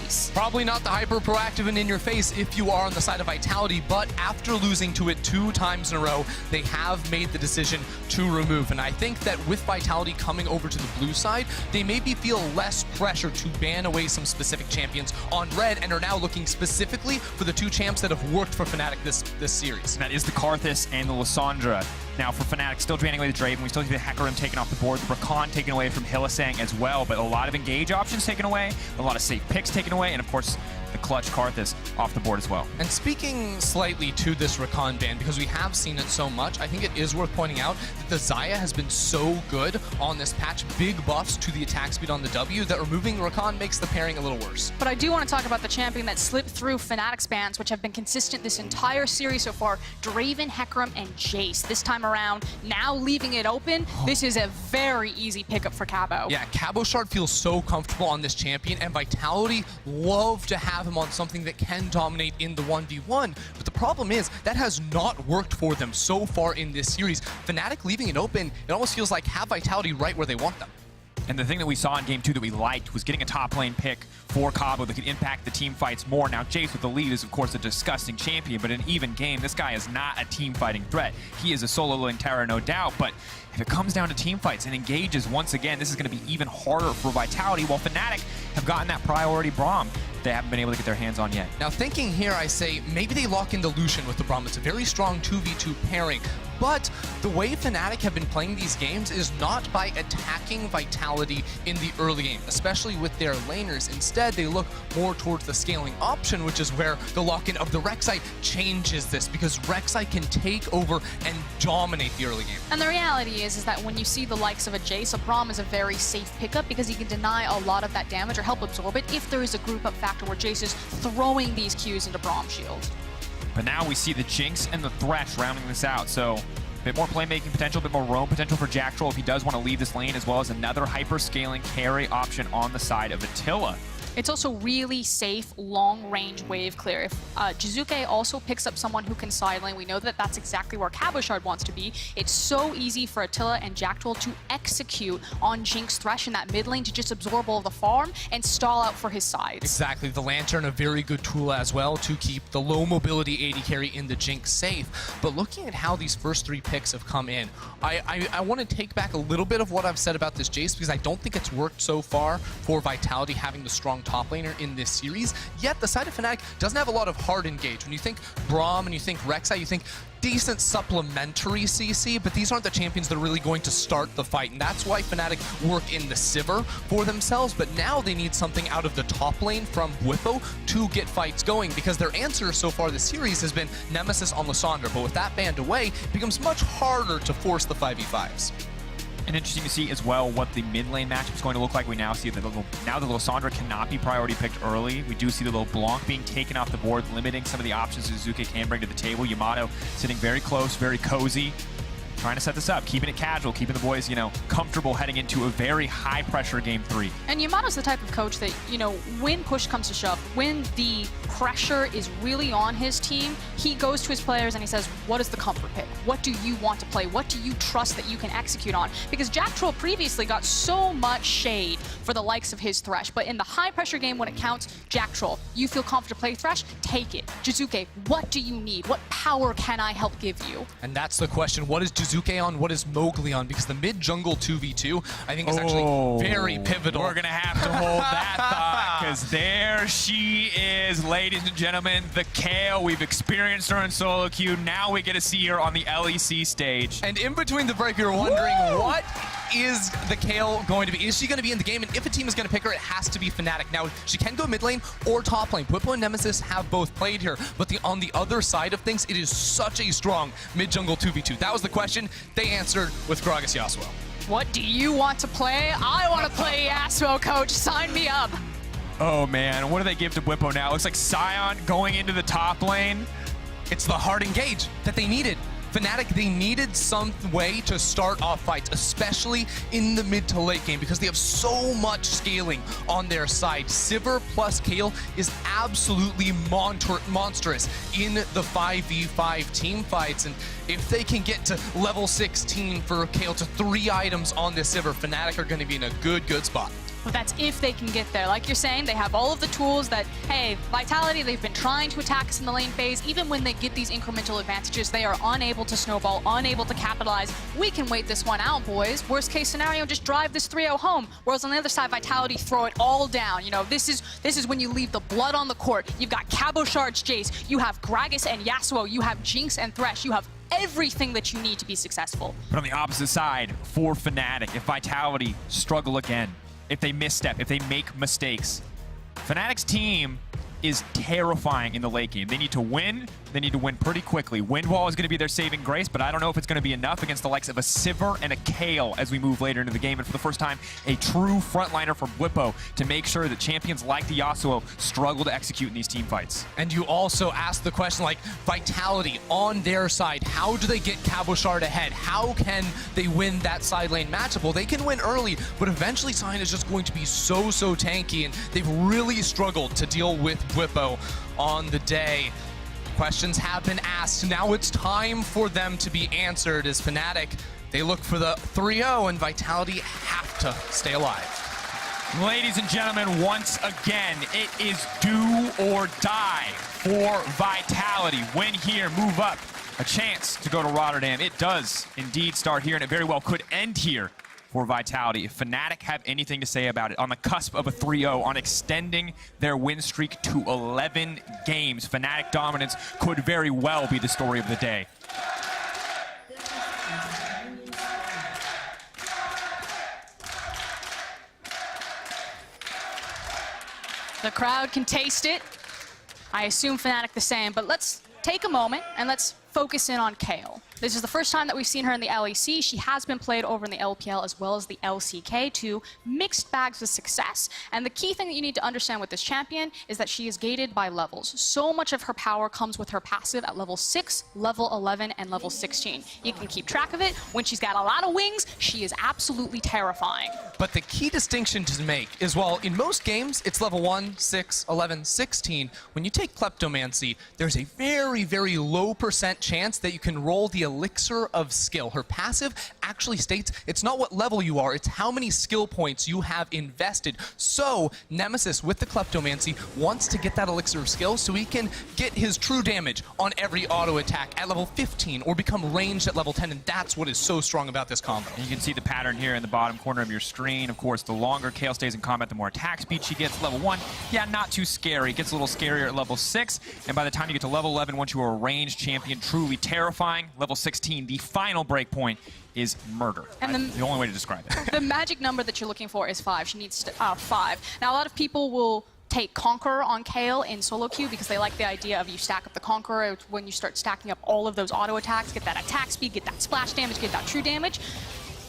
Jayce. Probably not the hyper proactive and in your face if you are on the side of Vitality, but after losing to it 2 times in a row, they have made the decision to remove. And I think that with Vitality coming over to the blue side, they maybe feel less pressure to ban away some specific champions on red and are now looking specifically for the 2 champs that have worked for Fnatic this series. And that is the Karthus and the Lissandra. Now for Fnatic, still draining away the Draven. We still see the Hecarim taken off the board, the Rakan taken away from Hylissang as well, but a lot of engage options taken away, a lot of safe picks taken away, and of course, the clutch Karthus off the board as well. And speaking slightly to this Rakan ban, because we have seen it so much, I think it is worth pointing out that the Xayah has been so good on this patch, big buffs to the attack speed on the W, that removing Rakan makes the pairing a little worse. But I do want to talk about the champion that slipped through Fnatic's bans, which have been consistent this entire series so far, Draven, Hecarim, and Jayce. This time around, now leaving it open, this is a very easy pickup for Cabo. Yeah, Cabochard feels so comfortable on this champion, and Vitality love to have him on something that can dominate in the 1v1. But the problem is, that has not worked for them so far in this series. Fnatic leaving it open, it almost feels like have Vitality right where they want them. And the thing that we saw in Game 2 that we liked was getting a top lane pick for Cabo that could impact the team fights more. Now, Jayce with the lead is, of course, a disgusting champion, but in an even game, this guy is not a team fighting threat. He is a solo lane terror, no doubt, but if it comes down to team fights and engages once again, this is going to be even harder for Vitality, while Fnatic have gotten that priority Braum they haven't been able to get their hands on yet. Now, thinking here, I say maybe they lock into Lucian with the Braum. It's a very strong 2v2 pairing. But the way Fnatic have been playing these games is not by attacking Vitality in the early game, especially with their laners. Instead, they look more towards the scaling option, which is where the lock-in of the Rek'Sai changes this, because Rek'Sai can take over and dominate the early game. And the reality is that when you see the likes of a Jayce, a Braum is a very safe pickup because he can deny a lot of that damage or help absorb it if there is a group up factor where Jayce is throwing these Qs into Braum shield. But now we see the Jinx and the Thresh rounding this out, so a bit more playmaking potential, a bit more roam potential for Jactroll if he does want to leave this lane, as well as another hyper-scaling carry option on the side of Attila. It's also really safe, long-range wave clear. If Jiizuke also picks up someone who can side lane, we know that that's exactly where Cabochard wants to be. It's so easy for Attila and Jactroll to execute on Jinx Thresh in that mid lane to just absorb all the farm and stall out for his sides. Exactly. The Lantern, a very good tool as well to keep the low mobility AD carry in the Jinx safe. But looking at how these first 3 picks have come in, I want to take back a little bit of what I've said about this Jayce, because I don't think it's worked so far for Vitality having the strong top laner in this series. Yet the side of Fnatic doesn't have a lot of hard engage. When you think Braum and you think Rek'Sai, you think decent supplementary CC, but these aren't the champions that are really going to start the fight, and that's why Fnatic work in the Sivir for themselves. But now they need something out of the top lane from Bwipo to get fights going, because their answer so far this series has been Nemesis on Lissandra, but with that banned away, it becomes much harder to force the 5v5s. And interesting to see as well what the mid lane matchup is going to look like. We now see that now the Lissandra cannot be priority picked early. We do see the little Blanc being taken off the board, limiting some of the options Jiizuke can bring to the table. Yamato sitting very close, very cozy, trying to set this up, keeping it casual, keeping the boys, comfortable heading into a very high pressure Game 3. And Yamato's the type of coach that, when push comes to shove, when the pressure is really on his team, he goes to his players and he says, what is the comfort pick? What do you want to play? What do you trust that you can execute on? Because Jactroll previously got so much shade for the likes of his Thresh, but in the high pressure game when it counts, Jactroll, you feel confident to play Thresh? Take it. Jiizuke, what do you need? What power can I help give you? And that's the question. What is Jiizuke on? What is Mowgli on? Because the mid-jungle 2v2, I think, is actually very pivotal. We're going to have to hold that thought, because there she is, ladies and gentlemen, the Kayle. We've experienced her in solo queue. Now we get to see her on the LEC stage. And in between the break, you're wondering, what is the Kayle going to be? Is she going to be in the game? And if a team is going to pick her, it has to be Fnatic. Now, she can go mid lane or top lane. Bwipo and Nemesis have both played here, but on the other side of things, it is such a strong mid-jungle 2v2. That was the question. They answered with gragas Yasuo. What do you want to play? I want to play Yasuo, coach. Sign me up. Oh, man. What do they give to Bwipo now? Looks like Sion going into the top lane. It's the hard engage that they needed. Fnatic, they needed some way to start off fights, especially in the mid to late game, because they have so much scaling on their side. Sivir plus Kayle is absolutely monstrous in the 5v5 team fights, and if they can get to level 16 for Kayle to 3 items on this Sivir, Fnatic are going to be in a good spot. But that's if they can get there. Like you're saying, they have all of the tools that, hey, Vitality, they've been trying to attack us in the lane phase. Even when they get these incremental advantages, they are unable to snowball, unable to capitalize. We can wait this one out, boys. Worst case scenario, just drive this 3-0 home. Whereas on the other side, Vitality throw it all down. You know, this is when you leave the blood on the court. You've got Cabochard's Jayce, you have Gragas and Yasuo, you have Jinx and Thresh, you have everything that you need to be successful. But on the opposite side, for Fnatic, if Vitality struggle again, if they misstep, if they make mistakes, Fnatic's team is terrifying in the late game. They need to win. They need to win pretty quickly. Wind Wall is going to be their saving grace, but I don't know if it's going to be enough against the likes of a Sivir and a Kayle as we move later into the game. And for the first time, a true frontliner from Bwipo to make sure that champions like the Yasuo struggle to execute in these team fights. And you also asked the question, like, Vitality on their side, how do they get Cabochard ahead? How can they win that side lane matchup? Well, they can win early, but eventually Sion is just going to be so tanky, and they've really struggled to deal with Bwipo on the day. Questions have been asked. Now it's time for them to be answered as Fnatic, they look for the 3-0, and Vitality have to stay alive. Ladies and gentlemen, once again, it is do or die for Vitality. Win here, move up. A chance to go to Rotterdam. It does indeed start here, and it very well could end here for Vitality. If Fnatic have anything to say about it, on the cusp of a 3-0, on extending their win streak to 11 games, Fnatic dominance could very well be the story of the day. The crowd can taste it. I assume Fnatic the same, but let's take a moment and let's focus in on Kayle. This is the first time that we've seen her in the LEC. She has been played over in the LPL as well as the LCK, two mixed bags of success. And the key thing that you need to understand with this champion is that she is gated by levels. So much of her power comes with her passive at level 6, level 11, and level 16. You can keep track of it. When she's got a lot of wings, she is absolutely terrifying. But the key distinction to make is, while in most games it's level 1, 6, 11, 16, when you take Kleptomancy, there's a very low % chance that you can roll the elixir of skill. Her passive actually states it's not what level you are, it's how many skill points you have invested. So Nemesis with the Kleptomancy wants to get that elixir of skill so he can get his true damage on every auto attack at level 15 or become ranged at level 10, and that's what is so strong about this combo. And you can see the pattern here in the bottom corner of your screen. Of course, the longer Kayle stays in combat, the more attack speed she gets. Level 1, yeah, not too scary. It gets a little scarier at level 6, and by the time you get to level 11, once you are a ranged champion, truly terrifying. Level 16, the final breakpoint is murder. And the only way to describe it. The magic number that you're looking for is 5. She needs 5. Now, a lot of people will take Conqueror on Kayle in solo queue because they like the idea of you stack up the Conqueror when you start stacking up all of those auto attacks, get that attack speed, get that splash damage, get that true damage.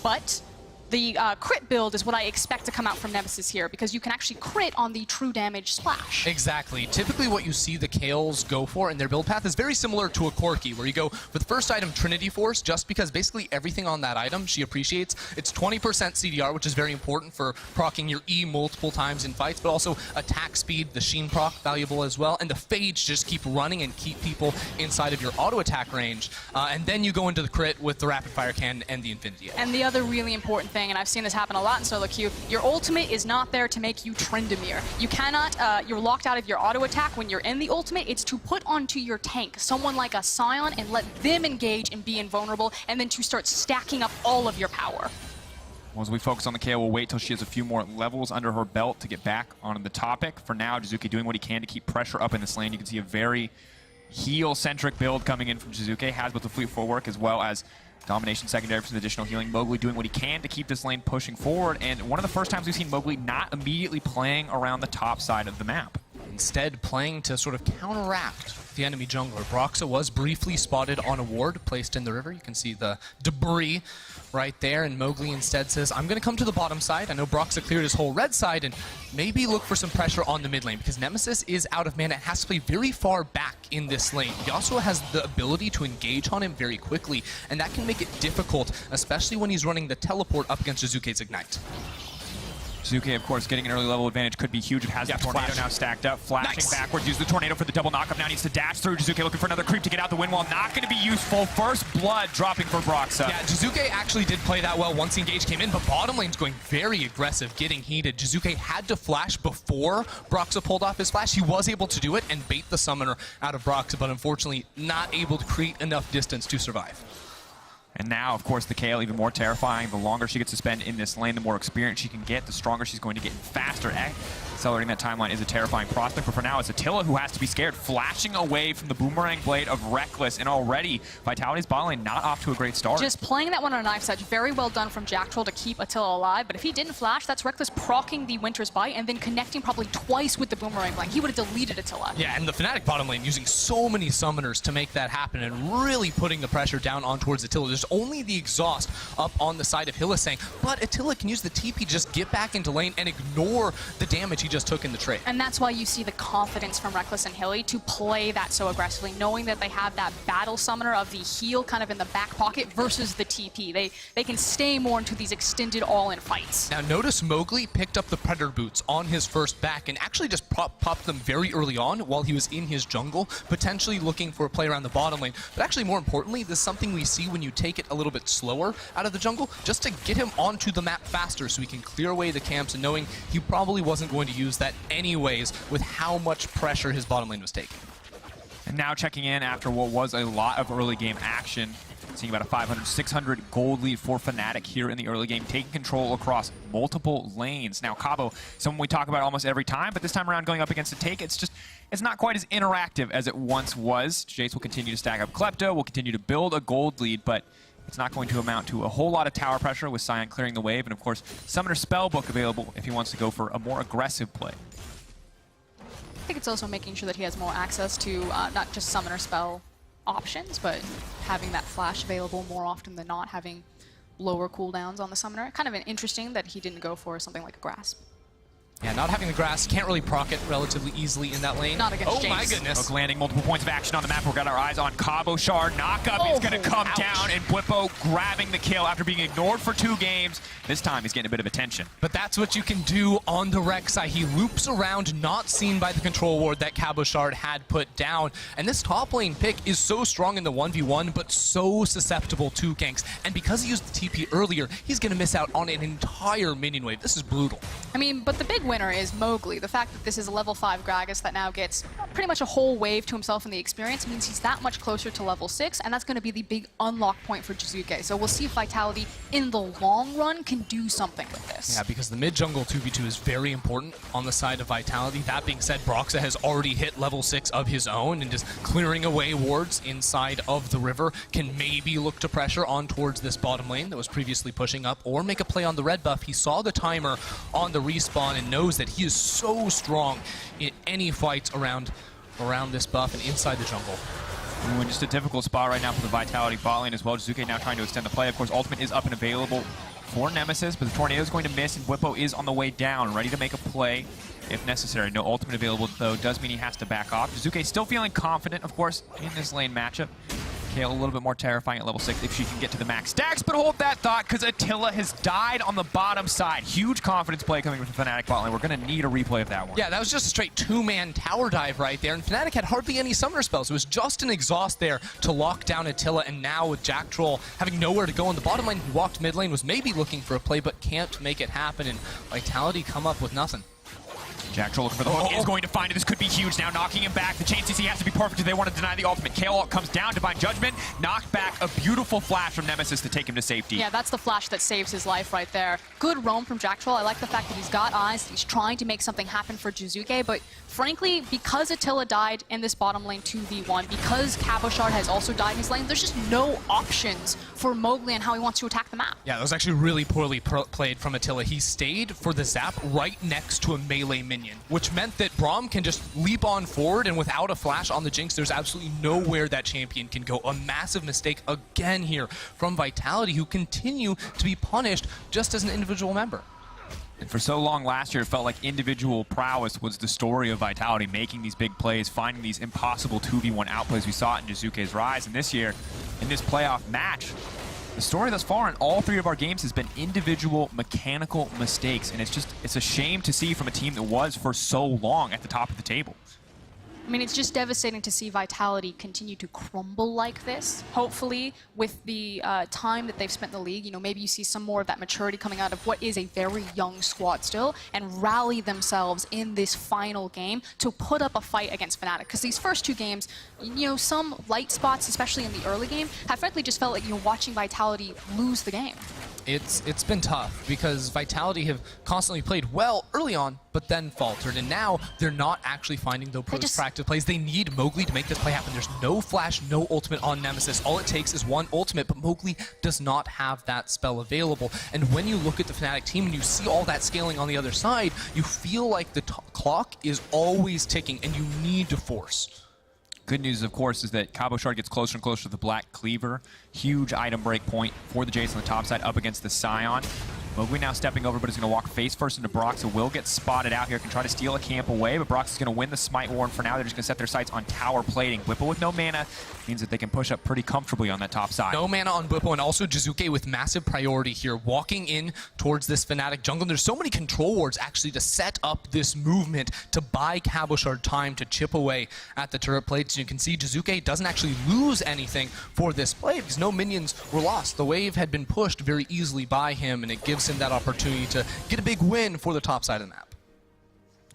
But the crit build is what I expect to come out from Nemesis here, because you can actually crit on the true damage splash. Exactly. Typically what you see the Kayles go for in their build path is very similar to a Corki, where you go for the first item, Trinity Force, just because basically everything on that item she appreciates. It's 20% CDR, which is very important for proccing your E multiple times in fights, but also attack speed, the Sheen proc, valuable as well, and the Phage just keep running and keep people inside of your auto attack range. And then you go into the crit with the Rapid Fire Cannon and the Infinity Edge. And the other really important thing, and I've seen this happen a lot in solo queue, your ultimate is not there to make you Tryndamere. You cannot, you're locked out of your auto attack when you're in the ultimate. It's to put onto your tank someone like a Sion and let them engage and be invulnerable, and then to start stacking up all of your power. Well, as we focus on the Kayle, we'll wait till she has a few more levels under her belt to get back on the topic. For now, Jiizuke doing what he can to keep pressure up in this lane. You can see a very heal-centric build coming in from Jiizuke, has both the fleet footwork as well as domination secondary for some additional healing. Mowgli doing what he can to keep this lane pushing forward, and one of the first times we've seen Mowgli not immediately playing around the top side of the map. Instead, playing to sort of counteract the enemy jungler. Broxah was briefly spotted on a ward placed in the river. You can see the debris right there, and Mowgli instead says, I'm going to come to the bottom side. I know Broxah cleared his whole red side, and maybe look for some pressure on the mid lane, because Nemesis is out of mana. It has to play very far back in this lane. Yasuo has the ability to engage on him very quickly, and that can make it difficult, especially when he's running the teleport up against Jiizuke's Ignite. Jiizuke, of course, getting an early level advantage could be huge. It has the tornado now stacked up, flashing backwards, use the tornado for the double knockup. Now needs to dash through. Jiizuke looking for another creep to get out the wind wall. Not going to be useful. First blood dropping for Broxah. Yeah, Jiizuke actually did play that well once the engage came in, but bottom lane's going very aggressive, getting heated. Jiizuke had to flash before Broxah pulled off his flash. He was able to do it and bait the summoner out of Broxah, but unfortunately not able to create enough distance to survive. And now, of course, the Kayle, even more terrifying. The longer she gets to spend in this lane, the more experience she can get, the stronger she's going to get faster. Accelerating that timeline is a terrifying prospect, but for now, it's Attila who has to be scared, flashing away from the boomerang blade of Rekkles, and already Vitality's bot lane not off to a great start. Just playing that one on a knife edge, very well done from Jactroll to keep Attila alive, but if he didn't flash, that's Rekkles proccing the Winter's Bite and then connecting probably twice with the boomerang blade. He would have deleted Attila. Yeah, and the Fnatic bottom lane using so many summoners to make that happen and really putting the pressure down on towards Attila. There's only the exhaust up on the side of Hylissang, but Attila can use the TP, just get back into lane and ignore the damage he just took in the trade. And that's why you see the confidence from Rekkles and Hilly to play that so aggressively, knowing that they have that battle summoner of the heal kind of in the back pocket versus the TP. They can stay more into these extended all-in fights. Now notice Mowgli picked up the Predator Boots on his first back and actually just popped them very early on while he was in his jungle, potentially looking for a play around the bottom lane. But actually, more importantly, this is something we see when you take it a little bit slower out of the jungle, just to get him onto the map faster so he can clear away the camps, and knowing he probably wasn't going to use that anyways with how much pressure his bottom lane was taking. And now checking in after what was a lot of early game action, seeing about a 500-600 gold lead for Fnatic here in the early game, taking control across multiple lanes. Now Cabo, someone we talk about almost every time, but this time around going up against a take, it's not quite as interactive as it once was. Jayce will continue to stack up Klepto, will continue to build a gold lead, but it's not going to amount to a whole lot of tower pressure with Sion clearing the wave, and of course, Summoner Spellbook available if he wants to go for a more aggressive play. I think it's also making sure that he has more access to not just summoner spell options, but having that flash available more often than not, having lower cooldowns on the summoner. Kind of interesting that he didn't go for something like a grasp. Yeah, not having the grass, can't really proc it relatively easily in that lane. Not against Jayce. Oh my goodness. Hook landing multiple points of action on the map. We've got our eyes on Cabochard. Knockup is going to come down, and Bwipo grabbing the kill after being ignored for 2 games. This time he's getting a bit of attention. But that's what you can do on the Rek'Sai. He loops around, not seen by the control ward that Cabochard had put down. And this top lane pick is so strong in the 1v1, but so susceptible to ganks. And because he used the TP earlier, he's going to miss out on an entire minion wave. This is brutal. I mean, but the big winner is Mowgli. The fact that this is a level 5 Gragas that now gets pretty much a whole wave to himself in the experience means he's that much closer to level 6, and that's going to be the big unlock point for Jiizuke. So we'll see if Vitality in the long run can do something with this. Yeah, because the mid-jungle 2v2 is very important on the side of Vitality. That being said, Broxah has already hit level 6 of his own, and just clearing away wards inside of the river can maybe look to pressure on towards this bottom lane that was previously pushing up, or make a play on the red buff. He saw the timer on the respawn and knows that he is so strong in any fights around this buff and inside the jungle. Ooh, and just a difficult spot right now for the Vitality bot lane as well. Jiizuke now trying to extend the play. Of course, ultimate is up and available for Nemesis, but the tornado is going to miss, and Bwipo is on the way down, ready to make a play if necessary. No ultimate available, though, does mean he has to back off. Jiizuke still feeling confident, of course, in this lane matchup. Kayle a little bit more terrifying at level 6 if she can get to the max stacks, but hold that thought because Attila has died on the bottom side. Huge confidence play coming from Fnatic bot lane. We're going to need a replay of that one. Yeah, that was just a straight 2-man tower dive right there, and Fnatic had hardly any summoner spells. It was just an exhaust there to lock down Attila, and now with Jactroll having nowhere to go in the bottom lane, he walked mid lane, was maybe looking for a play, but can't make it happen, and Vitality come up with nothing. Jactroll looking for the hook, is going to find it. This could be huge now, knocking him back. The chain CC has to be perfect if they want to deny the ultimate. Kayle comes down, Divine Judgment, knocked back, a beautiful flash from Nemesis to take him to safety. Yeah, that's the flash that saves his life right there. Good roam from Jactroll. I like the fact that he's got eyes, he's trying to make something happen for Jiizuke, but frankly, because Attila died in this bottom lane 2v1, because Cabochard has also died in his lane, there's just no options for Mowgli and how he wants to attack the map. Yeah, that was actually really poorly played from Attila. He stayed for the zap right next to a melee minion, which meant that Braum can just leap on forward, and without a flash on the Jinx, there's absolutely nowhere that champion can go. A massive mistake again here from Vitality, who continue to be punished just as an individual member. And for so long last year, it felt like individual prowess was the story of Vitality, making these big plays, finding these impossible 2v1 outplays. We saw it in Jiizuke's rise. And this year, in this playoff match, The story thus far in all 3 of our games has been individual mechanical mistakes, and it's a shame to see from a team that was for so long at the top of the table. I mean, it's just devastating to see Vitality continue to crumble like this. Hopefully, with the time that they've spent in the league, you know, maybe you see some more of that maturity coming out of what is a very young squad still, and rally themselves in this final game to put up a fight against Fnatic. Because these first 2 games, you know, some light spots, especially in the early game, have frankly just felt like you're watching Vitality lose the game. It's been tough because Vitality have constantly played well early on, but then faltered, and now they're not actually finding those practice plays. They need Mowgli to make this play happen. There's no flash, no ultimate on Nemesis. All it takes is one ultimate, but Mowgli does not have that spell available. And when you look at the Fnatic team and you see all that scaling on the other side, you feel like the clock is always ticking, and you need to force. Good news, of course, is that Cabochard gets closer and closer to the Black Cleaver. Huge item break point for the Jayce on the top side up against the Sion. Mowgli now stepping over, but is going to walk face first into Broxah. Will get spotted out here, can try to steal a camp away, but Broxah's going to win the Smite War, and for now they're just going to set their sights on tower plating. Bwipo with no mana means that they can push up pretty comfortably on that top side. No mana on Bwipo, and also Jiizuke with massive priority here, walking in towards this Fnatic jungle. And there's so many control wards actually to set up this movement to buy Cabochard time to chip away at the turret plates. You can see Jiizuke doesn't actually lose anything for this play because no minions were lost. The wave had been pushed very easily by him, and it gives him that opportunity to get a big win for the top side of the map.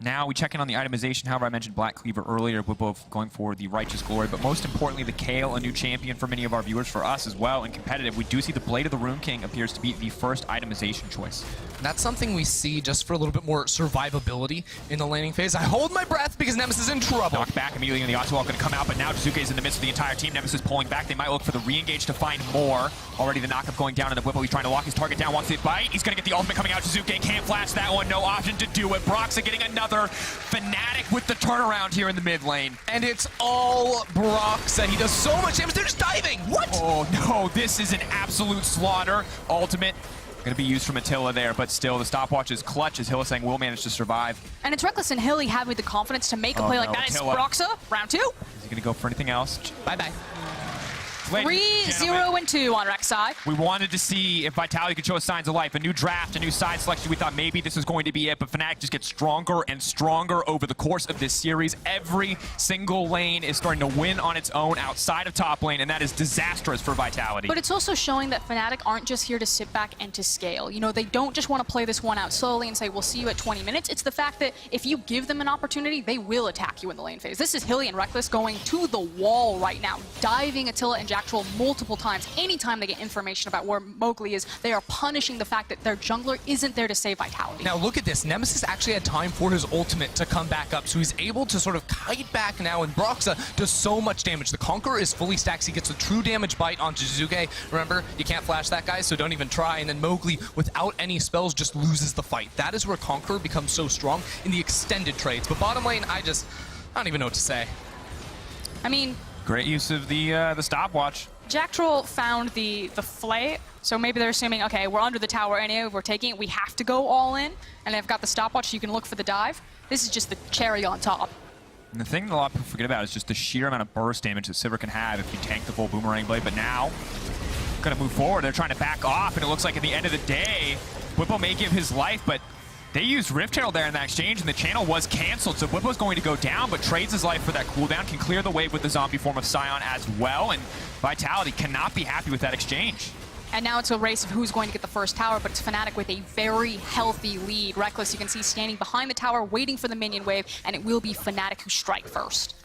Now we check in on the itemization. However, I mentioned Black Cleaver earlier. We're both going for the Righteous Glory, but most importantly, the Kayle, a new champion for many of our viewers, for us as well, and competitive. We do see the Blade of the Rune King appears to be the first itemization choice. That's something we see just for a little bit more survivability in the laning phase. I hold my breath because Nemesis is in trouble. Knocked back immediately, and the Attila going to come out, but now Jiizuke is in the midst of the entire team. Nemesis pulling back. They might look for the re-engage to find more. Already the knockup going down into Bwipo. He's trying to lock his target down. Wants to bite. He's going to get the ultimate coming out. Jiizuke can't flash that one. No option to do it. Broxah getting another Fnatic with the turnaround here in the mid lane. And it's all Broxah. He does so much damage. They're just diving. What? Oh, no. This is an absolute slaughter. Ultimate going to be used from Attila there, but still the stopwatch is clutch as Hylissang will manage to survive. And it's Rekkles and Hilly having the confidence to make a play like that. It's Broxah, round 2. Is he going to go for anything else? Bye-bye. 3-0-2 on Rek'Sai. We wanted to see if Vitality could show us signs of life. A new draft, a new side selection. We thought maybe this was going to be it, but Fnatic just gets stronger and stronger over the course of this series. Every single lane is starting to win on its own outside of top lane, and that is disastrous for Vitality. But it's also showing that Fnatic aren't just here to sit back and to scale. You know, they don't just want to play this one out slowly and say, we'll see you at 20 minutes. It's the fact that if you give them an opportunity, they will attack you in the lane phase. This is Hilly and Rekkles going to the wall right now, diving Attila and Jactroll multiple times. Anytime they get information about where Mowgli is, they are punishing the fact that their jungler isn't there to save Vitality. Now look at this. Nemesis actually had time for his ultimate to come back up, so he's able to sort of kite back now, and Broxah does so much damage. The Conqueror is fully stacked. He gets a true damage bite on Jiizuke. Remember, you can't flash that guy, so don't even try. And then Mowgli, without any spells, just loses the fight. That is where Conqueror becomes so strong in the extended trades. But bottom lane, I don't even know what to say. I mean, great use of the stopwatch. Jactroll found the flay, so maybe they're assuming, okay, we're under the tower anyway, we're taking it, we have to go all in, and they've got the stopwatch so you can look for the dive. This is just the cherry on top. And the thing that a lot of people forget about is just the sheer amount of burst damage that Sivir can have if you tank the full Boomerang Blade, but now, gonna move forward, they're trying to back off, and it looks like at the end of the day, Bwipo may give his life, but they used Rift Herald there in that exchange, and the channel was canceled, so Bwipo's going to go down, but trades his life for that cooldown, can clear the wave with the zombie form of Sion as well, and Vitality cannot be happy with that exchange. And now it's a race of who's going to get the first tower, but it's Fnatic with a very healthy lead. Rekkles, you can see, standing behind the tower, waiting for the minion wave, and it will be Fnatic who strike first.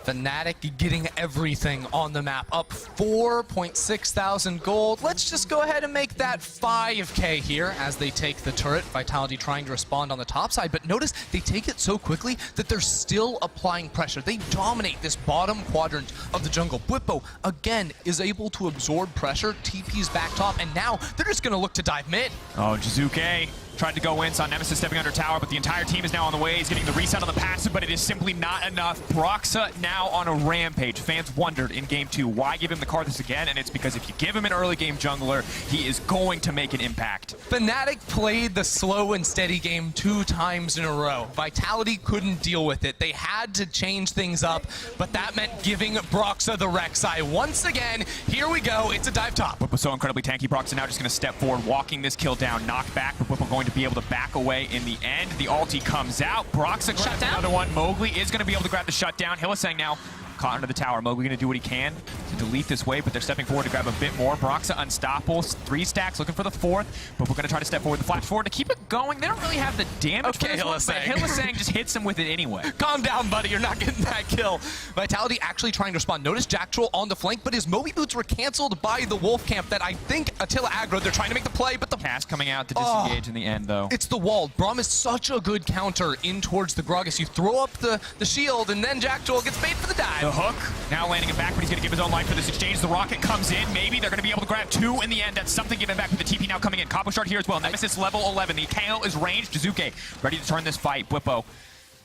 Fnatic getting everything on the map, up 4.6 thousand gold. Let's just go ahead and make that 5K here as they take the turret. Vitality trying to respond on the top side, but notice they take it so quickly that they're still applying pressure. They dominate this bottom quadrant of the jungle. Bwipo, again, is able to absorb pressure, TP's back top, and now they're just going to look to dive mid. Oh, Jiizuke Tried to go in, saw Nemesis stepping under tower, but the entire team is now on the way. He's getting the reset on the passive, but it is simply not enough. Broxah now on a rampage. Fans wondered in game 2, why give him the Karthus again? And it's because if you give him an early game jungler, he is going to make an impact. Fnatic played the slow and steady game 2 times in a row. Vitality couldn't deal with it. They had to change things up, but that meant giving Broxah the Rek'Sai. Once again, here we go. It's a dive top. Bwipo so incredibly tanky. Broxah now just going to step forward, walking this kill down, knock back, but Bwipo going to be able to back away in the end. The ulti comes out. Broxah grabs another one. Mowgli is going to be able to grab the shutdown. Hylissang now caught under the tower. Mowgli going to do what he can to delete this wave, but they're stepping forward to grab a bit more. Broxah unstoppable. 3 stacks, looking for the 4th, but we're going to try to step forward, the flash forward to keep it going. They don't really have the damage for this one, but Hylissang just hits him with it anyway. Calm down, buddy. You're not getting that kill. Vitality actually trying to respond. Notice Jactroll on the flank, but his Moby boots were canceled by the Wolf camp that I think Attila aggroed. They're trying to make the play, but the cast coming out to disengage in the end, though. It's the wall. Braum is such a good counter in towards the gragas. You throw up the shield, and then Jactroll gets bait for the dive. The hook. Now landing it back, but he's going to give his own life for this exchange. The rocket comes in. Maybe they're going to be able to grab 2 in the end. That's something given back with the TP now coming in. Cabochard here as well. Nemesis level 11. The Kayle is ranged. Jiizuke ready to turn this fight. Bwipo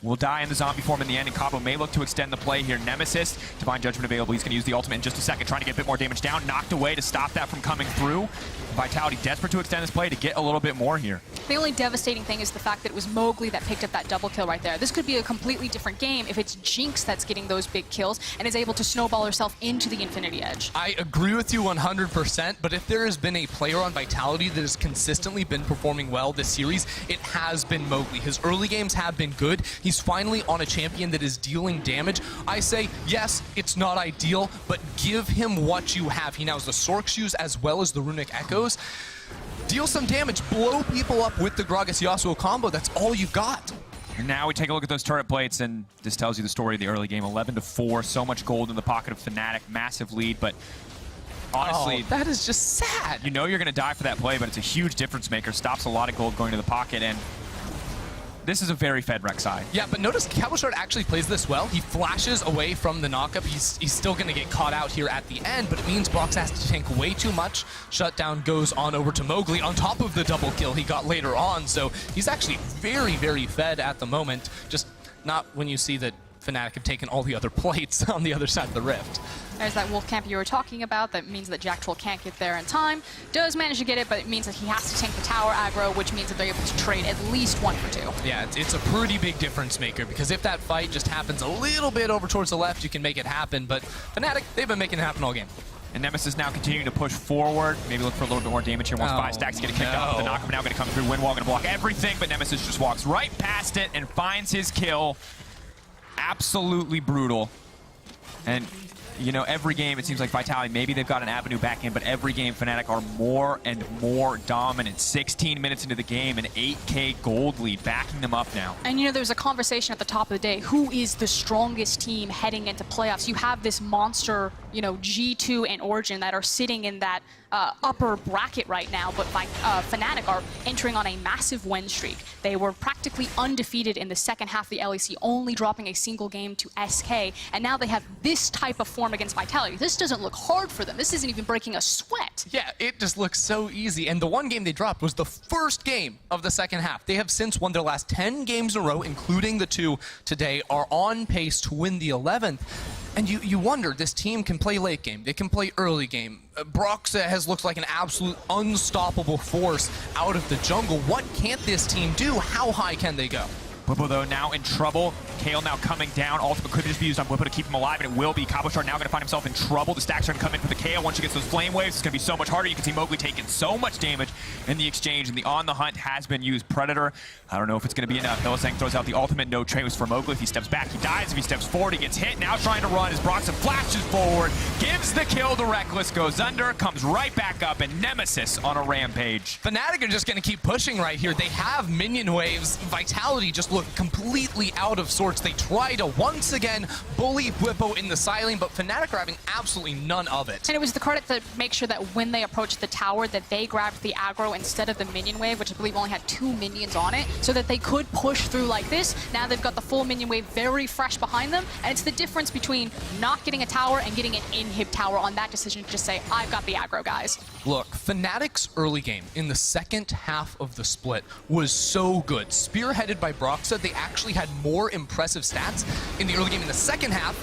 will die in the zombie form in the end, and Cabo may look to extend the play here. Nemesis, Divine Judgment available. He's going to use the ultimate in just a second, trying to get a bit more damage down. Knocked away to stop that from coming through. Vitality desperate to extend this play to get a little bit more here. The only devastating thing is the fact that it was Mowgli that picked up that double kill right there. This could be a completely different game if it's Jinx that's getting those big kills and is able to snowball herself into the Infinity Edge. I agree with you 100%, but if there has been a player on Vitality that has consistently been performing well this series, it has been Mowgli. His early games have been good. He's finally on a champion that is dealing damage. I say, yes, it's not ideal, but give him what you have. He now has the Sork shoes as well as the Runic Echoes. Deal some damage, blow people up with the Gragas Yasuo combo. That's all you've got. And now we take a look at those turret plates, and this tells you the story of the early game. 11-4, so much gold in the pocket of Fnatic, massive lead, but honestly, that is just sad. You know you're going to die for that play, but it's a huge difference maker. Stops a lot of gold going to the pocket, and this is a very fed Rek'Sai. Yeah, but notice Cabochard actually plays this well. He flashes away from the knockup. He's still going to get caught out here at the end, but it means Broxah has to tank way too much. Shutdown goes on over to Mowgli on top of the double kill he got later on, so he's actually very, very fed at the moment. Just not when you see that Fnatic have taken all the other plates on the other side of the rift. There's that wolf camp you were talking about. That means that Jactroll can't get there in time. Does manage to get it, but it means that he has to tank the tower aggro, which means that they're able to trade at least 1 for 2. Yeah, it's a pretty big difference maker, because if that fight just happens a little bit over towards the left, you can make it happen, but Fnatic, they've been making it happen all game. And Nemesis now continuing to push forward. Maybe look for a little bit more damage here. Once 5 stacks get kicked off, the knockup now going to come through. Windwall going to block everything, but Nemesis just walks right past it and finds his kill. Absolutely brutal. And you know, every game it seems like Vitality, maybe they've got an avenue back in, but every game Fnatic are more and more dominant. 16 minutes into the game, an 8K gold lead backing them up now. And you know, there was a conversation at the top of the day, who is the strongest team heading into playoffs? You have this monster, you know, G2 and Origin that are sitting in that upper bracket right now, but Fnatic are entering on a massive win streak. They were practically undefeated in the second half of the LEC, only dropping a single game to SK, and now they have this type of form against Vitality. This doesn't look hard for them. This isn't even breaking a sweat. Yeah, it just looks so easy. And the one game they dropped was the first game of the second half. They have since won their last 10 games in a row, including the 2 today, are on pace to win the 11th. And you wonder, this team can play late game, they can play early game. Broxah has looked like an absolute unstoppable force out of the jungle. What can't this team do? How high can they go? Bwipo, though, now in trouble. Kayle now coming down. Ultimate could just be used on Bwipo to keep him alive, and it will be. Cabochard now going to find himself in trouble. The stacks are going to come in for the Kayle. Once she gets those flame waves, it's going to be so much harder. You can see Mowgli taking so much damage in the exchange, and the On the Hunt has been used. Predator, I don't know if it's going to be enough. Hylissang throws out the ultimate. No trace for Mowgli. If he steps back, he dies. If he steps forward, he gets hit. Now trying to run as Broxah flashes forward, gives the kill to Rekkles, goes under, comes right back up, and Nemesis on a rampage. Fnatic are just going to keep pushing right here. They have minion waves. Vitality just look completely out of sorts. They try to once again bully Bwipo in the silent, but Fnatic are having absolutely none of it. And it was the credit to make sure that when they approached the tower that they grabbed the aggro aggro instead of the minion wave, which I believe only had 2 minions on it, so that they could push through like this. Now they've got the full minion wave very fresh behind them, and it's the difference between not getting a tower and getting an inhib tower on that decision to just say, I've got the aggro, guys. Look, Fnatic's early game in the second half of the split was so good. Spearheaded by Broxah, they actually had more impressive stats in the early game. In the second half,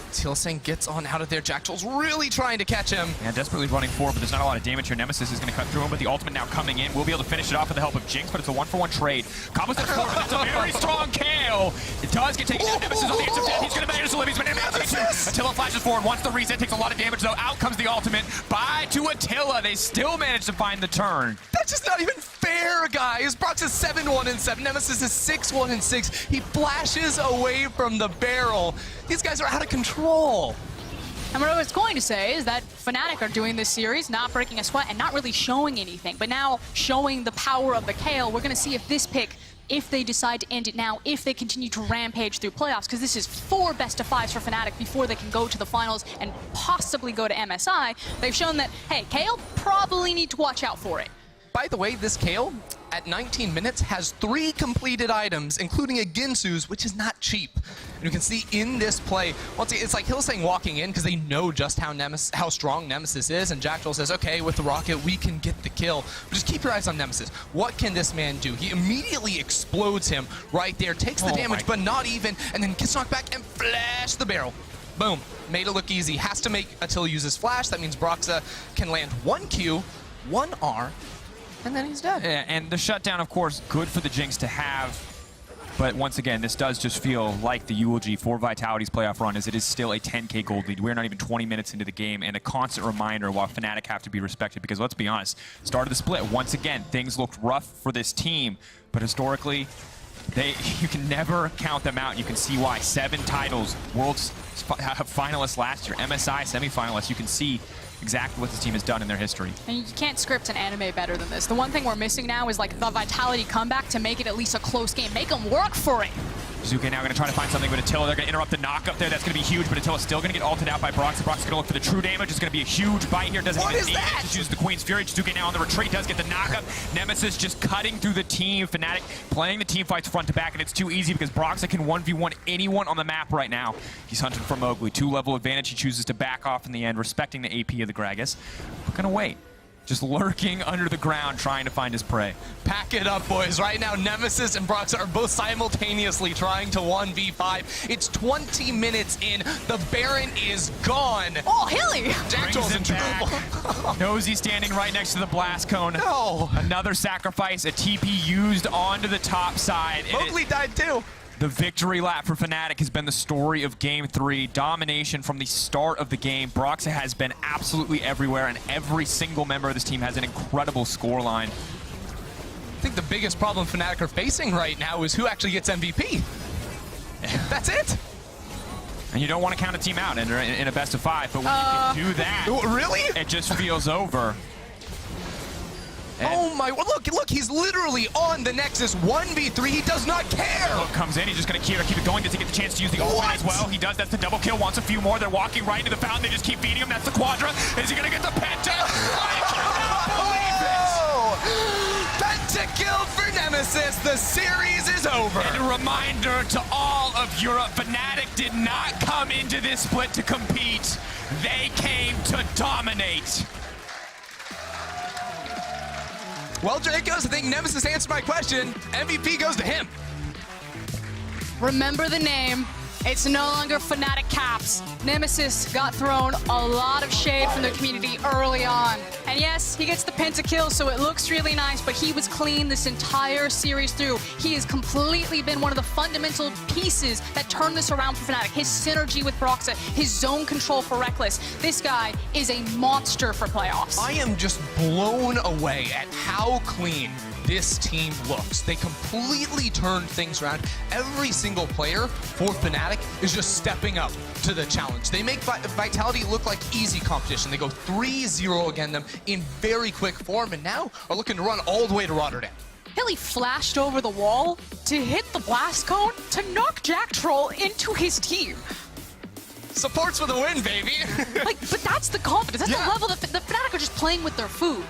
Hylissang gets on out of there. Jactroll's really trying to catch him. Yeah, desperately running forward, but there's not a lot of damage here. Nemesis is going to cut through him, but the ultimate now coming in. We'll be able to finish it off with the help of Jinx, but it's a 1-for-1 trade. Cabo steps forward, that's a very strong Kayle. It does get taken down. Nemesis on the edge of death. He's going to manage to live. He's been in Attila flashes forward. Once the reset, takes a lot of damage, though. Out comes the ultimate. Bye to Attila. They still manage to find the turn. That's just not even fair, guys. Broxah is 7-1-7. Nemesis is 6-1-6. He flashes away from the barrel. These guys are out of control. And what I was going to say is that Fnatic are doing this series, not breaking a sweat and not really showing anything, but now showing the power of the Kayle. We're going to see if this pick, if they decide to end it now, if they continue to rampage through playoffs, because this is 4 best-of-5s for Fnatic before they can go to the finals and possibly go to MSI. They've shown that, hey, Kayle probably need to watch out for it. By the way, this Kayle, at 19 minutes, has 3 completed items, including a Ginsu's, which is not cheap. And you can see in this play, once it's like Hylissang walking in because they know just how strong Nemesis is, and Jactroll says, okay, with the rocket, we can get the kill. But just keep your eyes on Nemesis. What can this man do? He immediately explodes him right there, takes the damage, but not even, and then gets knocked back and flash the barrel. Boom. Made it look easy. Has to make Attila use his flash. That means Broxah can land 1 Q, 1 R, and then he's dead. Yeah, and the shutdown, of course, good for the Jinx to have. But once again, this does just feel like the eulogy for Vitality's playoff run, as it is still a 10K gold lead. We're not even 20 minutes into the game, and a constant reminder why Fnatic have to be respected. Because let's be honest, start of the split, once again, things looked rough for this team. But historically, you can never count them out. You can see why. 7 titles, Worlds finalists last year, MSI semifinalists. You can see exactly what this team has done in their history. And you can't script an anime better than this. The one thing we're missing now is like the Vitality comeback to make it at least a close game. Make them work for it. Jiizuke now going to try to find something with Attila. They're going to interrupt the knock up there. That's going to be huge, but Attila's still going to get ulted out by Broxah. Broxah's going to look for the true damage. It's going to be a huge bite here. Doesn't even need it. Just uses the Queen's Fury. Jiizuke now on the retreat. Does get the knockup. Nemesis just cutting through the team. Fnatic playing the team fights front to back, and it's too easy because Broxah can 1v1 anyone on the map right now. He's hunting for Mowgli. 2-level advantage. He chooses to back off in the end, respecting the AP of the gragas. We're going to wait. Just lurking under the ground, trying to find his prey. Pack it up, boys. Right now, Nemesis and Broxah are both simultaneously trying to 1v5. It's 20 minutes in. The Baron is gone. Oh, Hilly! Jactroll's in trouble. Nosy standing right next to the blast cone. No. Another sacrifice, a TP used onto the top side. Mowgli died too. The victory lap for Fnatic has been the story of Game 3. Domination from the start of the game. Broxah has been absolutely everywhere, and every single member of this team has an incredible scoreline. I think the biggest problem Fnatic are facing right now is who actually gets MVP. That's it. And you don't want to count a team out in a best-of-5, but when you can do that, really? It just feels over. Oh my, look, he's literally on the Nexus 1v3. He does not care. Hook comes in, he's just going to keep it going. Does he get the chance to use the ultimate as well? He does, that's the double kill, wants a few more. They're walking right into the fountain, they just keep beating him. That's the Quadra. Is he going to get the Penta? I cannot believe it! Penta kill for Nemesis. The series is over. And a reminder to all of Europe, Fnatic did not come into this split to compete. They came to dominate. Well, Drakos, I think Nemesis answered my question. MVP goes to him. Remember the name. It's no longer Fnatic Caps. Nemesis got thrown a lot of shade from the community early on. And yes, he gets the pentakill, so it looks really nice, but he was clean this entire series through. He has completely been one of the fundamental pieces that turned this around for Fnatic. His synergy with Broxah, his zone control for Rekkles. This guy is a monster for playoffs. I am just blown away at how clean this team looks. They completely turned things around. Every single player for Fnatic is just stepping up to the challenge. They make Vitality look like easy competition. They go 3-0 against them in very quick form, and now are looking to run all the way to Rotterdam. Hilly flashed over the wall to hit the blast cone to knock Jactroll into his team. Supports for the win, baby. But that's the confidence. That's the level that the Fnatic are just playing with their food.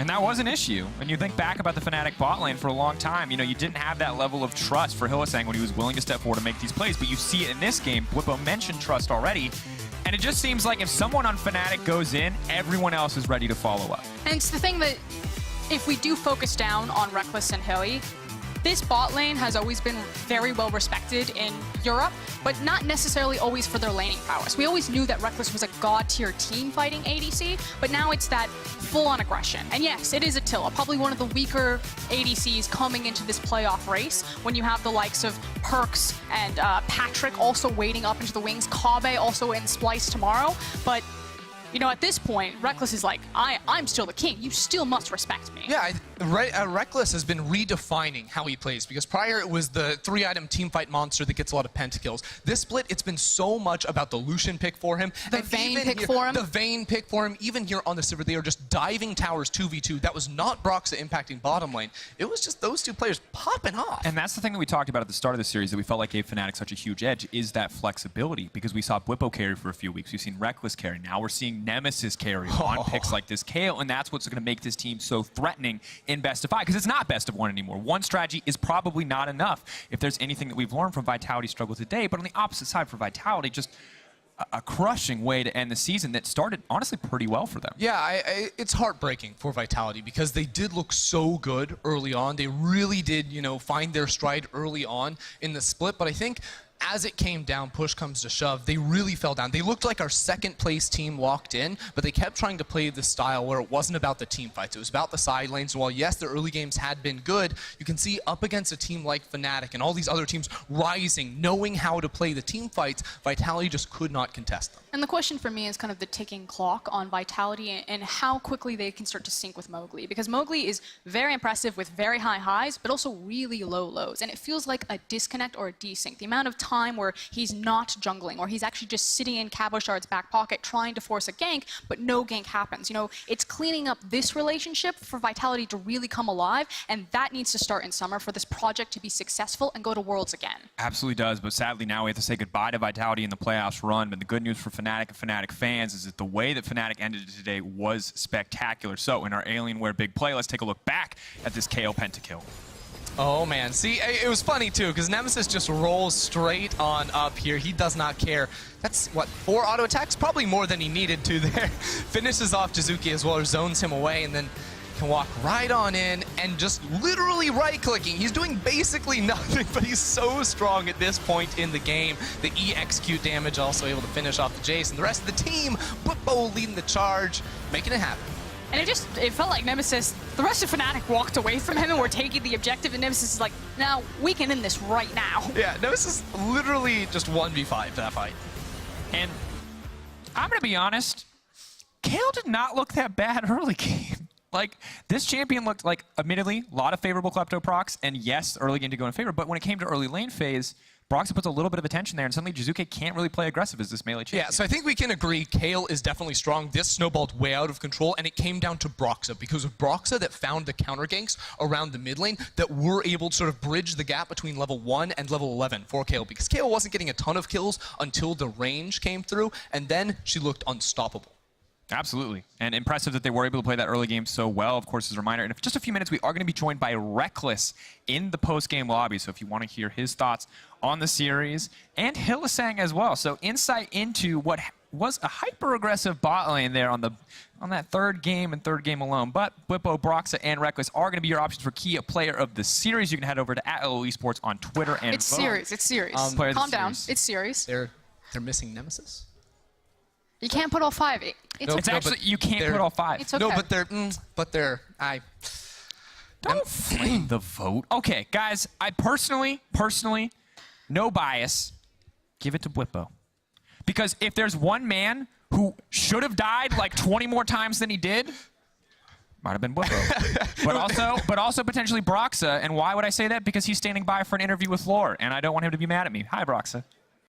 And that was an issue. When you think back about the Fnatic bot lane for a long time, you know, you didn't have that level of trust for Hylissang when he was willing to step forward and make these plays. But you see it in this game. Bwipo mentioned trust already. And it just seems like if someone on Fnatic goes in, everyone else is ready to follow up. And it's the thing that if we do focus down on Rekkles and Hilly, this bot lane has always been very well respected in Europe, but not necessarily always for their laning prowess. We always knew that Rekkles was a god-tier team fighting ADC, but now it's that full-on aggression. And yes, it is Attila, probably one of the weaker ADCs coming into this playoff race when you have the likes of Perks and Patrick also waiting up into the wings, Kabe also in Splice tomorrow, but you know, at this point, Rekkles is like, I'm still the king. You still must respect me. Yeah, Rekkles has been redefining how he plays, because prior it was the 3-item teamfight monster that gets a lot of pentakills. This split, it's been so much about the Lucian pick for him. The Vayne pick for him. The Vayne pick for him. Even here on the Sivir, they are just diving towers 2v2. That was not Broxah impacting bottom lane. It was just those two players popping off. And that's the thing that we talked about at the start of the series that we felt like gave Fnatic such a huge edge, is that flexibility. Because we saw Bwipo carry for a few weeks. We've seen Rekkles carry. Now we're seeing Nemesis carry on picks like this Kayle, and that's what's going to make this team so threatening in best of 5, because it's not best of 1 anymore. One strategy is probably not enough if there's anything that we've learned from Vitality's struggle today. But on the opposite side for Vitality, just a crushing way to end the season that started, honestly, pretty well for them. Yeah, it's heartbreaking for Vitality, because they did look so good early on. They really did, you know, find their stride early on in the split, but I think as it came down, push comes to shove, they really fell down. They looked like our second place team locked in, but they kept trying to play the style where it wasn't about the team fights. It was about the side lanes. And while, yes, the early games had been good, you can see up against a team like Fnatic and all these other teams rising, knowing how to play the team fights, Vitality just could not contest them. And the question for me is kind of the ticking clock on Vitality and how quickly they can start to sync with Mowgli. Because Mowgli is very impressive with very high highs, but also really low lows. And it feels like a disconnect or a desync. The amount of time where he's not jungling, or he's actually just sitting in Cabochard's back pocket trying to force a gank, but no gank happens. You know, it's cleaning up this relationship for Vitality to really come alive, and that needs to start in summer for this project to be successful and go to Worlds again. Absolutely does, but sadly now we have to say goodbye to Vitality in the playoffs run. But the good news for Fnatic and Fnatic fans is that the way that Fnatic ended it today was spectacular. So in our Alienware Big Play, let's take a look back at this Kayle pentakill. Oh man, see, it was funny too, because Nemesis just rolls straight on up here. He does not care. That's, what, 4 auto attacks? Probably more than he needed to there. Finishes off Jiizuke as well, or zones him away, and then can walk right on in and just literally right-clicking. He's doing basically nothing, but he's so strong at this point in the game. The E execute damage, also able to finish off the Jayce, and the rest of the team, Bwipo leading the charge, making it happen. And it felt like Nemesis, the rest of Fnatic walked away from him and were taking the objective, and Nemesis is like, no, we can end this right now. Yeah, Nemesis literally just 1v5 that fight. And I'm going to be honest, Kayle did not look that bad early game. Like, this champion looked like, admittedly, a lot of favorable klepto procs, and yes, early game to go in favor, but when it came to early lane phase, Broxah puts a little bit of attention there, and suddenly Jiizuke can't really play aggressive as this melee champion. Yeah, so I think we can agree Kayle is definitely strong. This snowballed way out of control, and it came down to Broxah, because of Broxah that found the counter ganks around the mid lane that were able to sort of bridge the gap between level 1 and level 11 for Kayle, because Kayle wasn't getting a ton of kills until the range came through, and then she looked unstoppable. Absolutely. And impressive that they were able to play that early game so well, of course, as a reminder. And in just a few minutes, we are going to be joined by Rekkles in the post-game lobby. So if you want to hear his thoughts on the series, and Hylissang as well. So insight into what was a hyper-aggressive bot lane there on that third game and third game alone. But Bwipo, Broxah, and Rekkles are going to be your options for key player of the series. You can head over to @eSports on Twitter and It's vote. serious. It's serious. Calm down. It's serious. They're missing Nemesis? You can't put all 5. It's actually, you can't put all 5. It's okay. No, but they're, Don't flame the vote. Okay, guys, I personally, no bias, give it to Bwipo. Because if there's one man who should have died like 20 more times than he did, might have been Bwipo. but also potentially Broxah. And why would I say that? Because he's standing by for an interview with Lore, and I don't want him to be mad at me. Hi, Broxah.